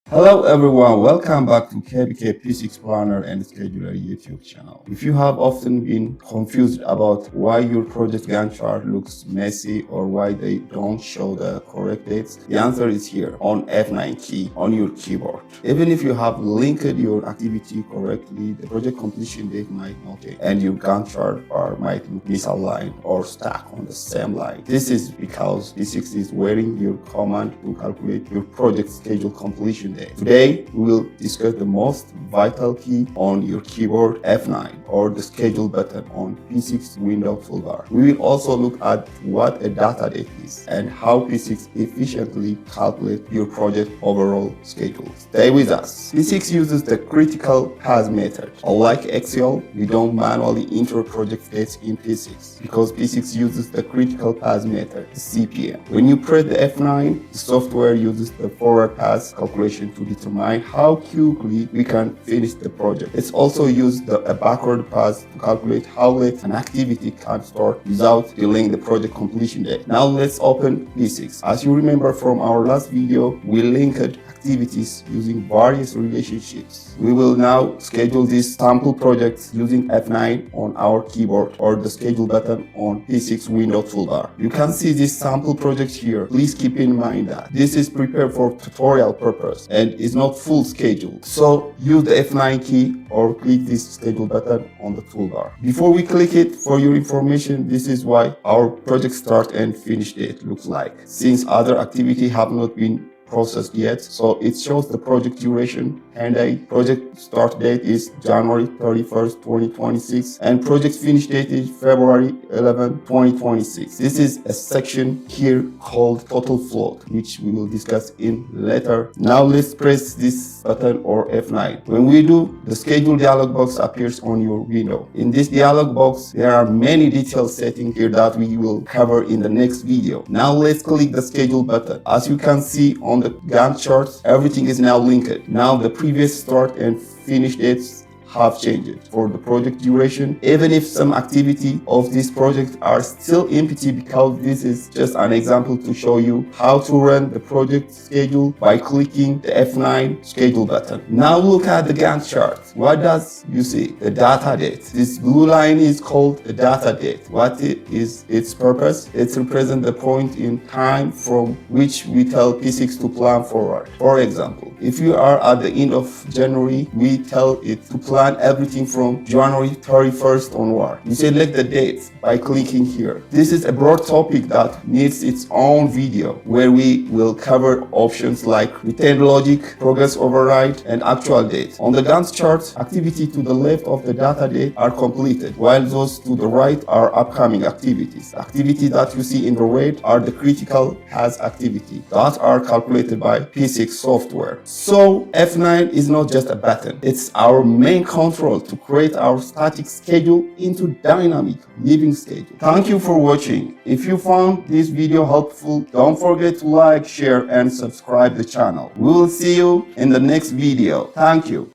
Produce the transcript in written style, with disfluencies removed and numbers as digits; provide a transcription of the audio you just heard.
Hello everyone, welcome back to KBK P6 Planner and Scheduler YouTube channel. If you have often been confused about why your project Gantt chart looks messy or why they don't show the correct dates, the answer is here on F9 key on your keyboard. Even if you have linked your activity correctly, the project completion date might not change and your Gantt chart bar might look misaligned or stuck on the same line. This is because P6 is waiting your command to calculate your project schedule completion date. Today, we will discuss the most vital key on your keyboard F9 or the schedule button on P6 window toolbar. We will also look at what a data date is and how P6 efficiently calculates your project overall schedule. Stay with us. P6 uses the critical path method. Unlike Excel, we don't manually enter project dates in P6 because P6 uses the critical path method, the CPM. When you press the F9, the software uses the forward path calculation to determine how quickly we can finish the project. It's also used a backward path to calculate how late an activity can start without delaying the project completion date. Now let's open P6. As you remember from our last video, we linked activities using various relationships. We will now schedule these sample projects using F9 on our keyboard or the schedule button on P6 window toolbar. You can see this sample project here. Please keep in mind that this is prepared for tutorial purpose and is not full schedule. So use the F9 key or click this schedule button on the toolbar. Before we click it, for your information, this is why our project start and finish date looks like. Since other activities have not been processed yet, so it shows the project duration and a project start date is January 31st, 2026 and project finish date is February 11, 2026. This is a section here called total float, which we will discuss in later. Now let's press this button or F9. When we do, the schedule dialog box appears on your window. In this dialog box, there are many detailed settings here that we will cover in the next video. Now let's click the schedule button. As you can see on the Gantt charts, everything is now linked. Now the previous start and finish dates have changed. For the project duration, even if some activity of this project are still empty because this is just an example to show you how to run the project schedule by clicking the F9 schedule button. Now look at the Gantt chart. What does you see? The data date. This blue line is called the data date. What is its purpose? It represents the point in time from which we tell P6 to plan forward. For example, if you are at the end of January, we tell it to plan everything from January 31st onward. You select the dates by clicking here. This is a broad topic that needs its own video where we will cover options like retained logic, progress override, and actual date. On the Gantt chart, activity to the left of the data date are completed, while those to the right are upcoming activities. Activity that you see in the red are the critical path activity that are calculated by P6 software. So F9 is not just a button, it's our main control to create our static schedule into dynamic living schedule. Thank you for watching. If you found this video helpful, don't forget to like, share, and subscribe the channel. We will see you in the next video. Thank you.